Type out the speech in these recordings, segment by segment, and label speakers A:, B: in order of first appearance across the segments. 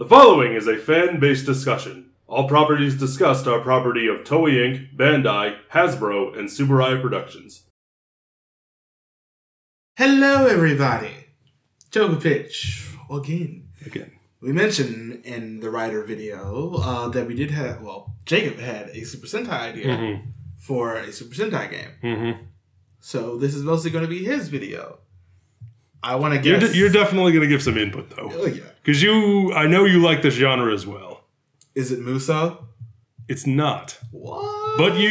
A: The following is a fan-based discussion. All properties discussed are property of Toei Inc., Bandai, Hasbro, and Super Productions.
B: Hello, everybody. Tokupitch again.
A: Again.
B: We mentioned in the Rider video that we did have, Jacob had a Super Sentai idea for a Super Sentai game. So this is mostly going to be his video. I want to guess.
A: You're definitely going to give some input, though.
B: Oh, yeah.
A: Because I know you like this genre as well.
B: Is it Muso?
A: It's not.
B: What?
A: But do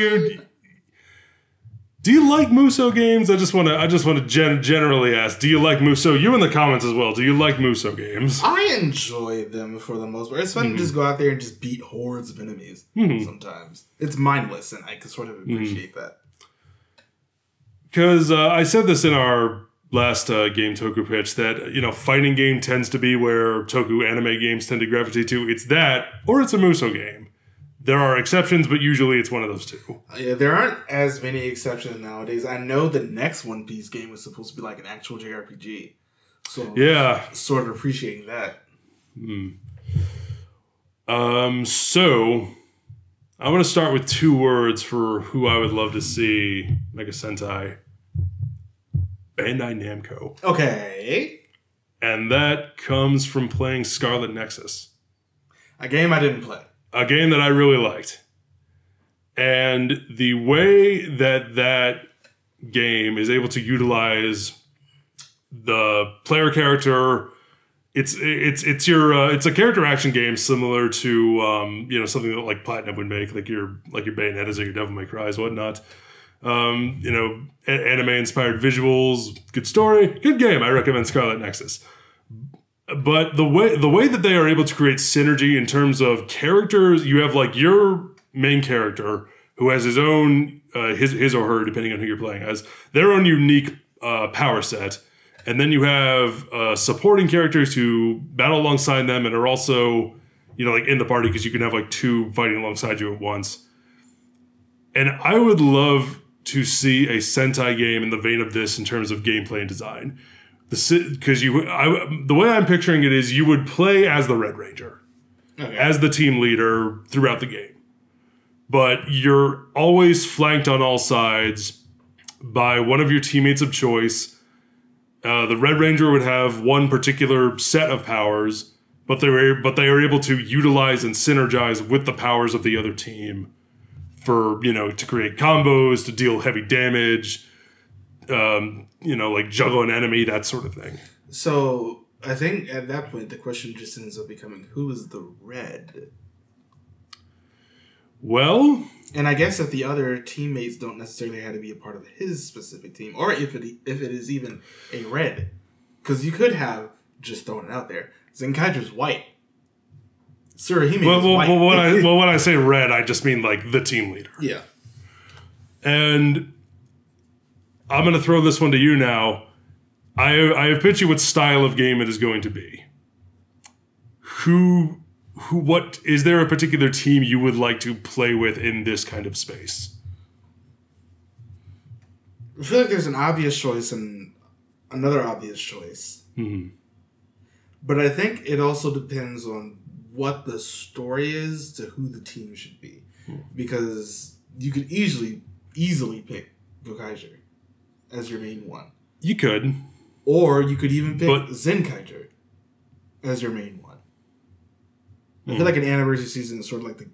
A: you like Muso games? I just want to generally ask. Do you like Muso? You in the comments as well. Do you like Muso games?
B: I enjoy them for the most part. It's fun to just go out there and just beat hordes of enemies sometimes. It's mindless, and I can sort of appreciate that.
A: Because I said this in our last game, Tokupitch, that, fighting game tends to be where Toku anime games tend to gravitate to. It's that, or it's a Muso game. There are exceptions, but usually it's one of those two.
B: Yeah, there aren't as many exceptions nowadays. I know the next One Piece game was supposed to be like an actual JRPG. So
A: yeah,
B: sort of appreciating that.
A: So I want to start with 2 words for who I would love to see make a Sentai. Bandai Namco.
B: Okay.
A: And that comes from playing Scarlet Nexus.
B: A game I didn't play.
A: A game that I really liked. And the way that game is able to utilize the player character, it's a character action game similar to something that like Platinum would make, like your Bayonettas or your Devil May Cry's, whatnot. Anime inspired visuals, good story, good game. I recommend Scarlet Nexus. But the way that they are able to create synergy in terms of characters, you have like your main character who has his own his or her, depending on who you're playing as, their own unique power set, and then you have supporting characters who battle alongside them and are also like in the party, because you can have like 2 fighting alongside you at once. And I would love to see a Sentai game in the vein of this in terms of gameplay and design. Because the way I'm picturing it is you would play as the Red Ranger, as the team leader throughout the game. But you're always flanked on all sides by one of your teammates of choice. The Red Ranger would have one particular set of powers, but they are able to utilize and synergize with the powers of the other team for, to create combos, to deal heavy damage, like juggle an enemy, that sort of thing.
B: So I think at that point, the question just ends up becoming, who is the Red?
A: Well...
B: And I guess if the other teammates don't necessarily have to be a part of his specific team, or if it is even a Red. Because you could have, just throwing it out there, Zenkaiger's white. Surahime is white.
A: When I say Red, I just mean like the team leader.
B: Yeah. And
A: I'm going to throw this one to you now. I have pitched you what style of game it is going to be. What is there a particular team you would like to play with in this kind of space?
B: I feel like there's an obvious choice and another obvious choice. But I think it also depends on what the story is to who the team should be. Because you could easily pick Gokaiger as your main one.
A: You could.
B: Or you could even pick Zenkaiger as your main one. I feel like an anniversary season is sort of like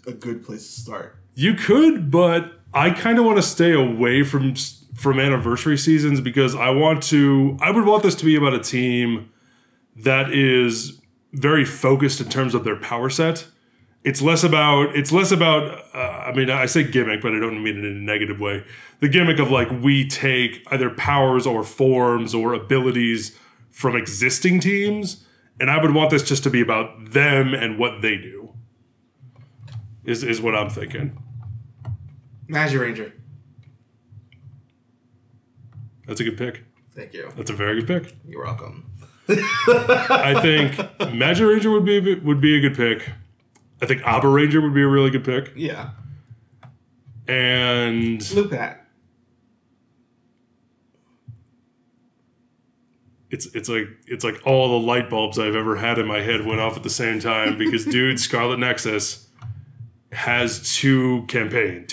B: a good place to start.
A: You could, but I kind of want to stay away from anniversary seasons because I would want this to be about a team that is very focused in terms of their power set. It's less about I say gimmick, but I don't mean it in a negative way. The gimmick of like, we take either powers or forms or abilities from existing teams, and I would want this just to be about them and what they do. Is what I'm thinking.
B: Magic Ranger.
A: That's a good pick.
B: Thank you.
A: That's a very good pick.
B: You're welcome.
A: I think Magic Ranger would be a good pick. I think Abba Ranger would be a really good pick.
B: Yeah.
A: And
B: Lupat.
A: it's like all the light bulbs I've ever had in my head went off at the same time because, dude, Scarlet Nexus has 2 campaigns.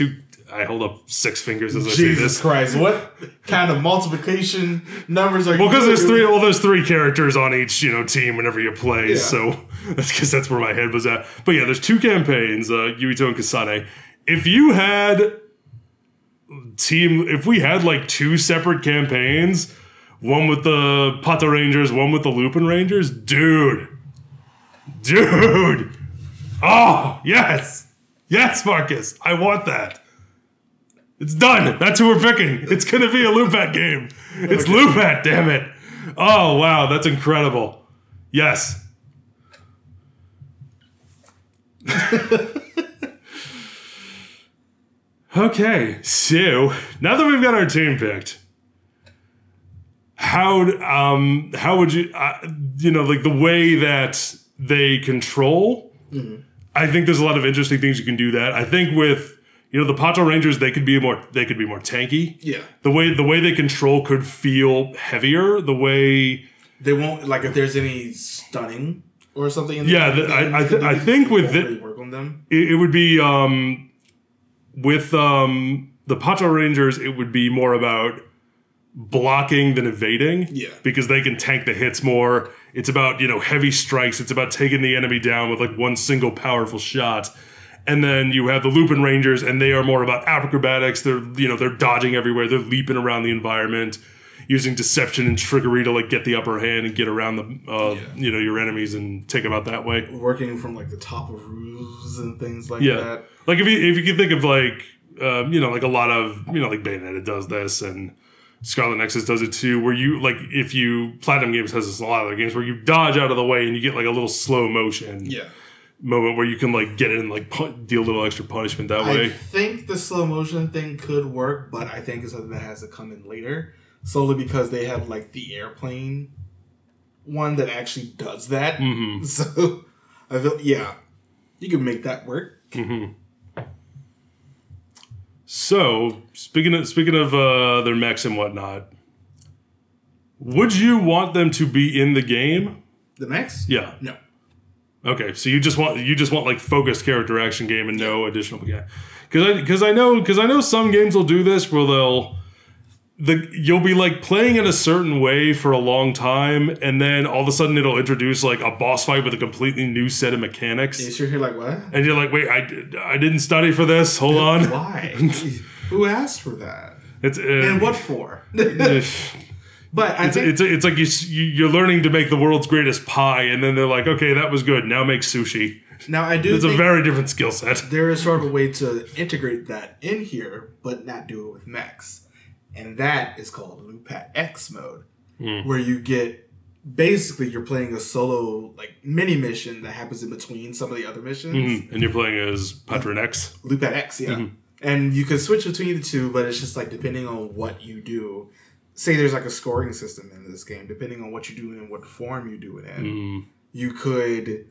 A: I hold up 6 fingers as I say this.
B: Jesus Christ! What kind of multiplication numbers are?
A: Well, because there's 3. Well, there's 3 characters on each team whenever you play. Yeah. So that's because that's where my head was at. But yeah, there's 2 campaigns, Yuito and Kasane. If you had if we had like 2 separate campaigns, one with the Pata Rangers, one with the Lupin Rangers, dude. Oh yes, Marcus, I want that. It's done. That's who we're picking. It's going to be a Lupat game. It's Lupat, damn it. Oh, wow. That's incredible. Yes. Okay. So, now that we've got our team picked, how would you, like the way that they control, I think there's a lot of interesting things you can do that. I think with the Pato Rangers, they could be more tanky. Yeah. The way they control could feel heavier. The way
B: they won't, like, if there's any stunning or something.
A: I think with
B: really work on them.
A: It would be with the Pato Rangers. It would be more about blocking than evading. Yeah. Because they can tank the hits more. It's about heavy strikes. It's about taking the enemy down with like one single powerful shot. And then you have the Lupin Rangers, and they are more about acrobatics. They're they're dodging everywhere. They're leaping around the environment, using deception and trickery to like get the upper hand and get around the your enemies and take them out that way.
B: Working from like the top of roofs and things like that.
A: Like if you can think of like like a lot of like Bayonetta does this and Scarlet Nexus does it too, where you like Platinum Games has this in a lot of their games where you dodge out of the way and you get like a little slow motion. Yeah. Moment where you can like get in and like deal a little extra punishment that way.
B: I think the slow motion thing could work, but I think it's something that has to come in later, solely because they have like the airplane one that actually does that. Mm-hmm. So I feel you can make that work. Mm-hmm.
A: So speaking of their mechs and whatnot, would you want them to be in the game?
B: The mechs?
A: Yeah.
B: No.
A: Okay, so you just want like focused character action game and no additional because I know some games will do this where you'll be like playing in a certain way for a long time and then all of a sudden it'll introduce like a boss fight with a completely new set of mechanics.
B: Yeah, so you're like, what?
A: And you're like, wait, I didn't study for this. Hold on.
B: Why? Who asked for that? And what for? But
A: it's like you're learning to make the world's greatest pie, and then they're like, okay, that was good. Now make sushi.
B: Now I do.
A: It's a very different skill set.
B: There is sort of a way to integrate that in here, but not do it with mechs, and that is called Lupat X mode, where you get basically you're playing a solo like mini mission that happens in between some of the other missions,
A: and you're playing as Patron X.
B: Lupat X, yeah, and you can switch between the two, but it's just like depending on what you do. Say there's like a scoring system in this game, depending on what you do and what form you do it in. You could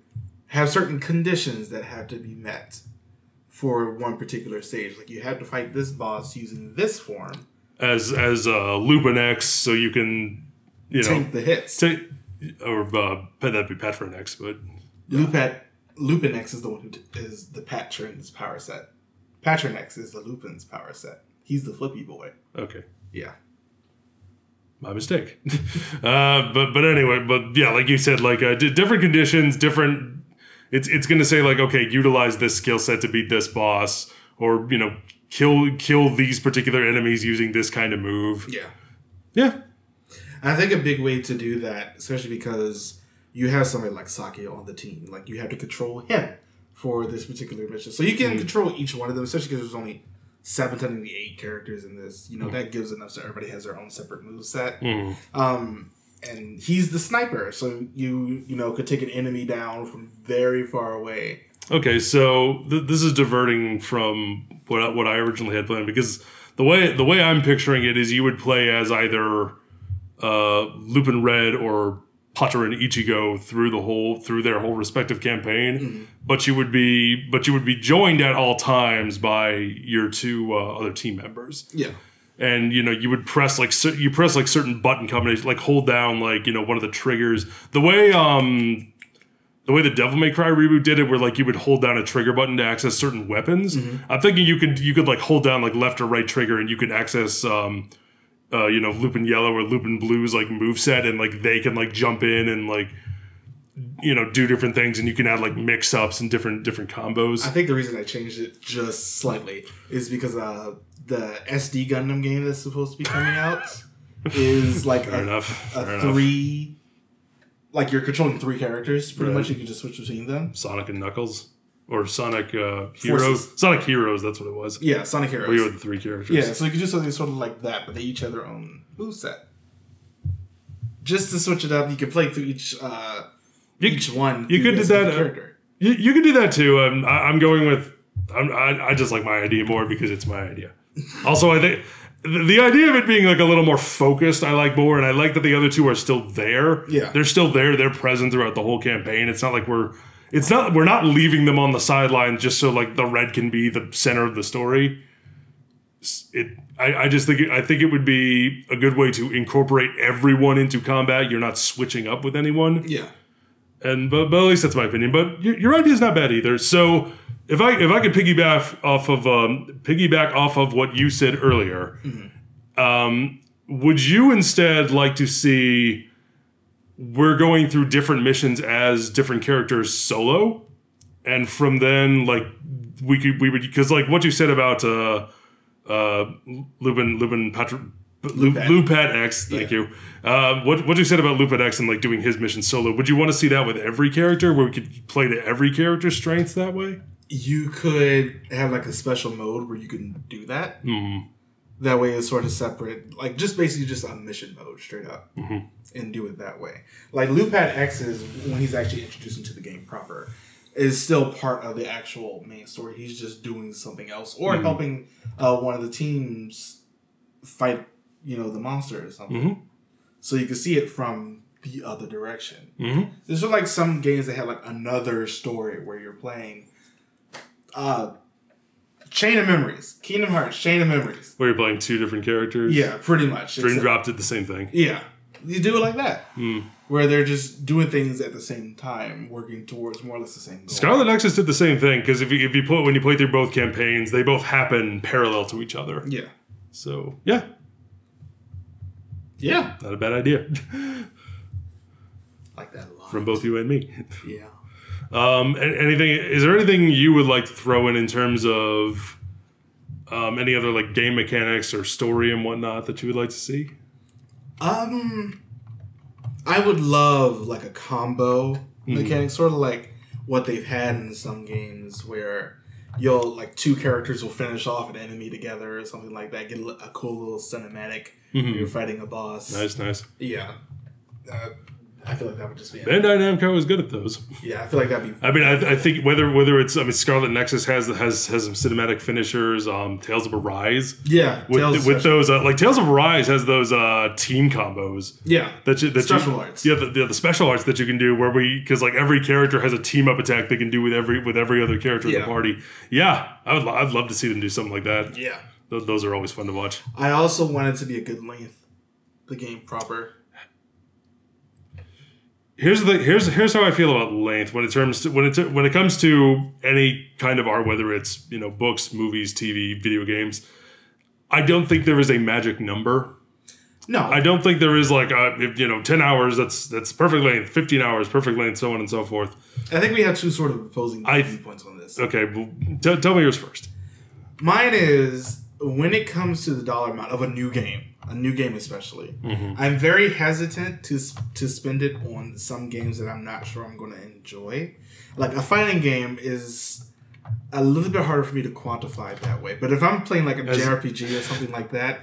B: have certain conditions that have to be met for one particular stage. Like you have to fight this boss using this form.
A: As Lupin X, so you can,
B: take the hits.
A: That'd be Patron X, but...
B: Lupin X is the one who is the Patron's power set. Patron X is the Lupin's power set. He's the flippy boy.
A: Okay.
B: Yeah.
A: My mistake. But anyway, but yeah, like you said, like different conditions, different. It's going to say like, okay, utilize this skill set to beat this boss, or kill these particular enemies using this kind of move.
B: Yeah,
A: yeah.
B: I think a big way to do that, especially because you have somebody like Saki on the team, like you have to control him for this particular mission, so you can control each one of them, especially because there's only 708 characters in this. That gives enough so everybody has their own separate moveset. And he's the sniper, so you could take an enemy down from very far away.
A: Okay, so this is diverting from what I originally had planned, because the way I'm picturing it is you would play as either Lupin Red or Potter and Ichigo through their whole respective campaign, but you would be joined at all times by your two other team members.
B: Yeah,
A: and you would press like certain button combinations, like hold down like one of the triggers. The way the Devil May Cry reboot did it, where like you would hold down a trigger button to access certain weapons. I'm thinking you could like hold down like left or right trigger, and you could access Lupin Yellow or Lupin Blue's like moveset, and like they can like jump in and like do different things, and you can add like mix ups and different combos.
B: I think the reason I changed it just slightly is because the SD Gundam game that's supposed to be coming out is like
A: Fair
B: three. Like you're controlling 3 characters, pretty much. You can just switch between them.
A: Sonic and Knuckles, or Sonic Heroes.
B: Forces.
A: Sonic Heroes, that's what it was.
B: Yeah, Sonic Heroes.
A: Where you had the 3 characters.
B: Yeah, so you can do something sort of like that, but they each have their own moveset. Just to switch it up, you can play through each one.
A: You could do that. Character. You could do that too. I'm going with. I just like my idea more because it's my idea. Also, I think. The idea of it being like a little more focused, I like more, and I like that the other 2 are still there.
B: Yeah,
A: they're still there. They're present throughout the whole campaign. It's not like we're not leaving them on the sidelines just so like the red can be the center of the story. I think it would be a good way to incorporate everyone into combat. You're not switching up with anyone.
B: Yeah,
A: but at least that's my opinion. But your idea is not bad either. So. If I could piggyback off of what you said earlier, would you instead like to see we're going through different missions as different characters solo, and from then like we would because like what you said about Lupin X, thank you. What you said about Lupin X and like doing his mission solo, would you want to see that with every character where we could play to every character's strengths that way?
B: You could have like a special mode where you can do that. That way it's sort of separate, like just basically just a mission mode straight up, and do it that way. Like Lupin X is when he's actually introduced into the game proper, is still part of the actual main story. He's just doing something else or helping one of the teams fight, the monster or something. So you can see it from the other direction. There's like some games that have like another story where you're playing. Chain of Memories. Kingdom Hearts, Chain of Memories.
A: Where you're playing 2 different characters?
B: Yeah, pretty much.
A: Dream Drop did the same thing.
B: Yeah. You do it like that. Where they're just doing things at the same time, working towards more or less the same goal.
A: Scarlet Nexus did the same thing, because when you play through both campaigns, they both happen parallel to each other.
B: Yeah.
A: So, yeah.
B: Yeah.
A: Not a bad idea.
B: Like that a lot.
A: From both you and me.
B: Yeah.
A: Is there anything you would like to throw in terms of any other like game mechanics or story and whatnot that you would like to see?
B: I would love like a combo mechanic, sort of like what they've had in some games where you'll like 2 characters will finish off an enemy together or something like that. Get a cool little cinematic when you're fighting a boss.
A: Nice.
B: Yeah. I feel like that would just be...
A: Bandai Namco is good at those.
B: Yeah, I feel like that'd be...
A: I mean, I think whether it's... I mean, Scarlet Nexus has some cinematic finishers. Tales of Arise.
B: Yeah.
A: With those... like, Tales of Arise has those team combos.
B: Yeah. Special arts.
A: Yeah, the special arts that you can do where because like every character has a team-up attack they can do with every other character in the party. Yeah. I'd love to see them do something like that.
B: Yeah.
A: Those are always fun to watch.
B: I also want it to be a good length. The game proper.
A: Here's how I feel about length when it comes to any kind of art, whether it's books, movies, TV, video games. I don't think there is a magic number.
B: No,
A: I don't think there is like 10 hours that's perfect length, 15 hours perfect length, so on and so forth.
B: I think we have 2 sort of opposing viewpoints on this.
A: Okay, well, tell me yours first.
B: Mine is when it comes to the dollar amount of a new game especially, I'm very hesitant to spend it on some games that I'm not sure I'm going to enjoy. Like a fighting game is a little bit harder for me to quantify that way. But if I'm playing like a JRPG or something like that,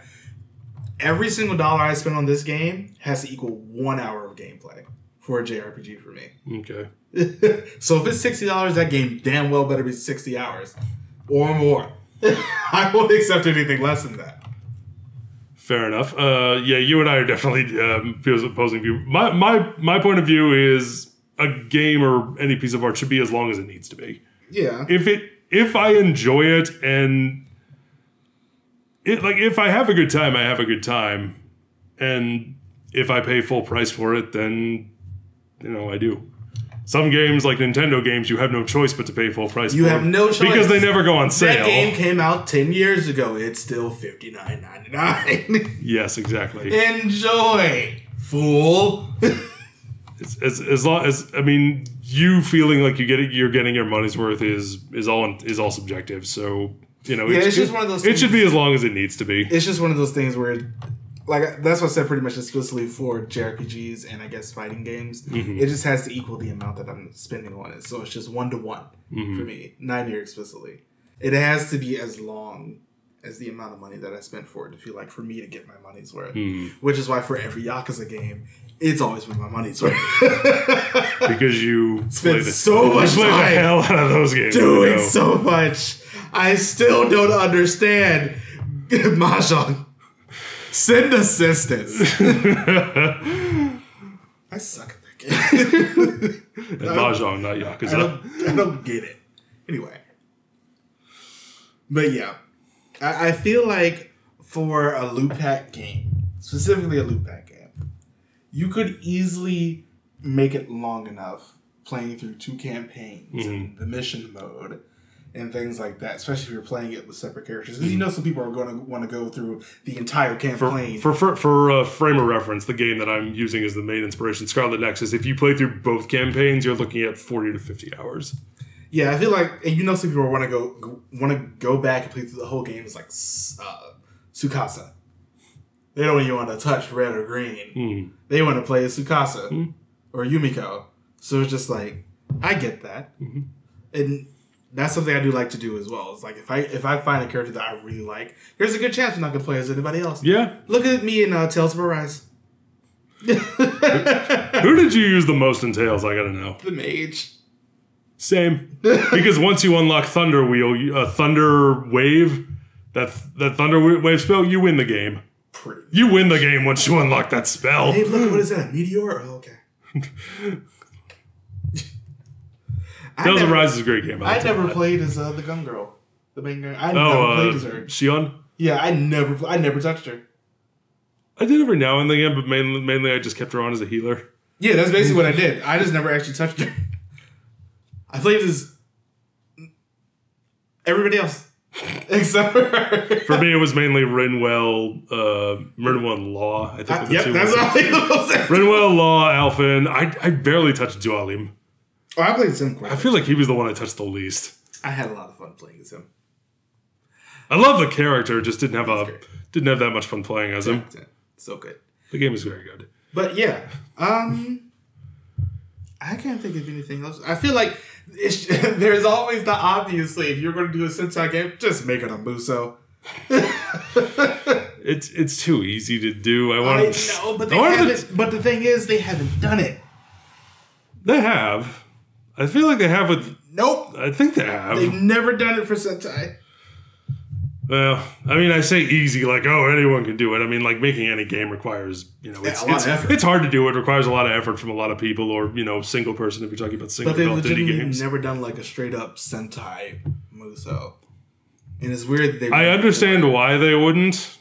B: every single dollar I spend on this game has to equal 1 hour of gameplay for a JRPG for me.
A: Okay.
B: So if it's $60, that game damn well better be 60 hours or more. I won't accept anything less than that.
A: Fair enough. Yeah, you and I are definitely opposing view. My point of view is a game or any piece of art should be as long as it needs to be.
B: Yeah.
A: If I enjoy it and if I have a good time, I have a good time. And if I pay full price for it, then, I do. Some games, like Nintendo games, you have no choice but to pay full price for.
B: You have no choice.
A: Because they never go on sale.
B: That game came out 10 years ago. It's still $59.99.
A: Yes, exactly.
B: Enjoy, fool.
A: As long as, you feeling like you're getting your money's worth is all subjective. So,
B: it's just one of those things.
A: It should be as long as it needs to be.
B: It's just one of those things where, like, that's what I said pretty much exclusively for JRPGs and I guess fighting games. It just has to equal the amount that I'm spending on it. So it's just 1-to-1 for me, not near explicitly. It has to be as long as the amount of money that I spent for it to feel like for me to get my money's worth. Which is why for every Yakuza game, it's always been my money's worth.
A: Because you
B: spend so much time
A: the hell out of those games.
B: Doing so much. I still don't understand Mahjong. Send assistance. I suck at that game.
A: And Mahjong, not Yakuza.
B: I don't get it. Anyway. But yeah. I feel like for a loot pack game, specifically a loot pack game, you could easily make it long enough playing through 2 campaigns and the mission mode and things like that, especially if you're playing it with separate characters. Because some people are going to want to go through the entire campaign.
A: For frame of reference, the game that I'm using as the main inspiration, Scarlet Nexus, if you play through both campaigns, you're looking at 40 to 50 hours.
B: Yeah, I feel like, and some people want to go back and play through the whole game. It's like Tsukasa. They don't even want to touch red or green. They want to play as Tsukasa or Yumiko. So it's just like, I get that, and that's something I do like to do as well. It's like if I find a character that I really like, there's a good chance I'm not gonna play as anybody else. Yeah, look at me in Tales of Arise.
A: Who did you use the most in Tales? I gotta know.
B: The mage.
A: Same, because once you unlock Thunder Wheel, Thunder Wave, that Thunder Wave spell, you win the game. You win the game once you unlock that spell.
B: Hey, look, what is that? A meteor? Oh, okay.
A: Tales of Rise is a great game.
B: I never played as the gun girl, the main girl. I never played as her.
A: Shion?
B: Yeah, I never touched her.
A: I did every now and then, but mainly I just kept her on as a healer.
B: Yeah, that's basically what I did. I just never actually touched her. I played as everybody else. Except for her.
A: For me, it was mainly Rinwell and Law. I think
B: that's what
A: Rinwell, Law, Alphen. I barely touched Dualim.
B: Oh, I played as him quite.
A: I feel like he was the one I touched the least.
B: I had a lot of fun playing as him.
A: I love the character, just didn't have that much fun playing as him.
B: So good.
A: The game is very good.
B: But yeah, I can't think of anything else. I feel like there's always the obviously, if you're going to do a Sentai game, just make it a Muso.
A: It's too easy to do.
B: I know, but but the thing is, they haven't done it.
A: They have. I feel like they have with.
B: Nope.
A: I think they have.
B: They've never done it for Sentai.
A: Well, I say easy, like, anyone can do it. Like, making any game requires,
B: a lot of effort.
A: It's hard to do. It requires a lot of effort from a lot of people, or, single person if you're talking about single adult indie games.
B: But they've never done, like, a straight-up Sentai Muso. And it's weird that
A: I understand why they wouldn't,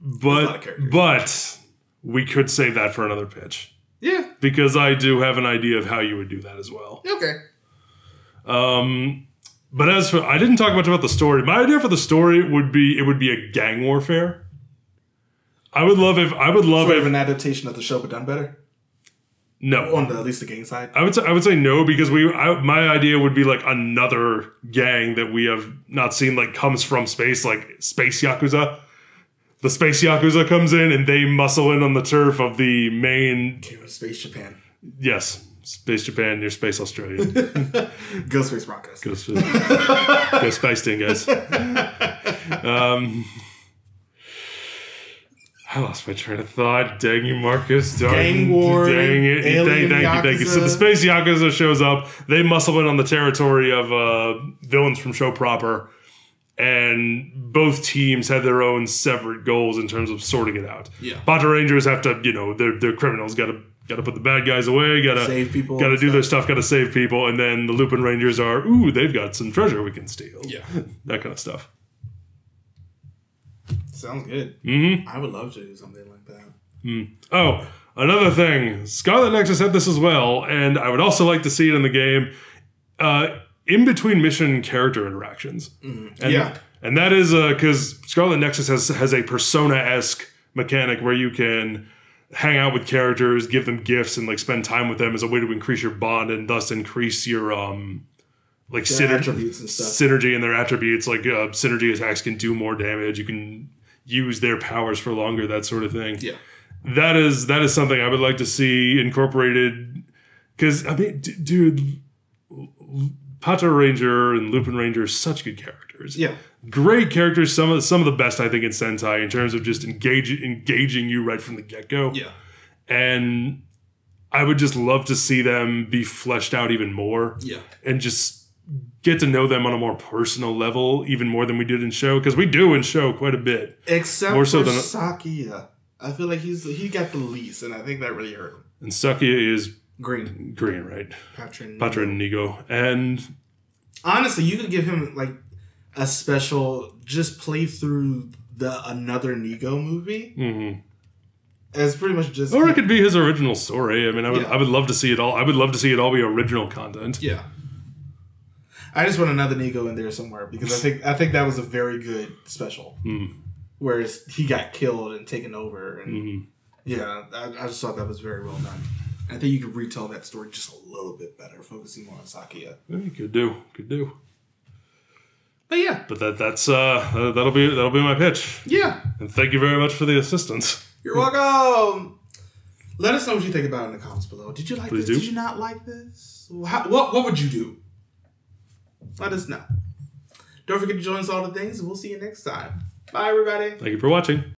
A: but we could save that for another pitch.
B: Yeah.
A: Because I do have an idea of how you would do that as well.
B: Okay.
A: But as for, I didn't talk much about the story. My idea for the story would be a gang warfare. I would love if
B: an adaptation of the show, but done better.
A: No,
B: on at least the gang side.
A: I would say no, because my idea would be like another gang that we have not seen, like comes from space, like Space Yakuza. The Space Yakuza comes in and they muscle in on the turf of the main
B: Space Japan.
A: Yes. Space Japan, near Space Australia.
B: Go Space Broncos.
A: Go Space Team, guys. I lost my train of thought. Dang you, Marcus.
B: Gang war.
A: Dang it. Thank you. So the Space Yakuza shows up. They muscle in on the territory of villains from show proper. And both teams have their own separate goals in terms of sorting it out.
B: Yeah.
A: Bata Rangers have to, they're criminals, got to put the bad guys away, got to
B: save people,
A: got to do their stuff, got to save people, and then the Lupin Rangers are, they've got some treasure we can steal.
B: Yeah.
A: That kind of stuff.
B: Sounds good.
A: Mm-hmm.
B: I would love to do something like that.
A: Mm. Oh, another thing. Scarlet Nexus had this as well, and I would also like to see it in the game in between mission character interactions.
B: Mm-hmm.
A: And, and that is because Scarlet Nexus has a Persona-esque mechanic where you can hang out with characters, give them gifts, and like spend time with them as a way to increase your bond and thus increase your like synergy in their attributes. Like synergy attacks can do more damage. You can use their powers for longer, that sort of thing.
B: Yeah.
A: That is something I would like to see incorporated. Because, I mean, dude, Pato Ranger and Lupin Ranger are such good characters.
B: Yeah.
A: Great characters. Some of the best, I think, in Sentai in terms of just engaging you right from the get-go.
B: Yeah.
A: And I would just love to see them be fleshed out even more.
B: Yeah.
A: And just get to know them on a more personal level, even more than we did in show. Because we do in show quite a bit.
B: Except more so for Sakia. I feel like he got the least, and I think that really hurt him.
A: And Sakia is
B: green,
A: right?
B: Patra
A: and Nigo. And
B: honestly, you could give him like a special, just play through the another Nigo movie.
A: Mm-hmm.
B: It's pretty much just,
A: or it could be his original story. I mean, I would love to see it all. I would love to see it all be original content.
B: Yeah. I just want another Nigo in there somewhere because I think that was a very good special.
A: Mm.
B: Whereas he got killed and taken over, and
A: mm-hmm.
B: yeah, I just thought that was very well done. I think you could retell that story just a little bit better, focusing more on Sakia.
A: Yeah, could do.
B: But yeah,
A: but that'll be my pitch.
B: Yeah,
A: and thank you very much for the assistance.
B: You're welcome. Let us know what you think about it in the comments below. Did you like
A: Please
B: this?
A: do.
B: Did you not like this? What would you do? Let us know. Don't forget to join us all the things, and we'll see you next time. Bye, everybody.
A: Thank you for watching.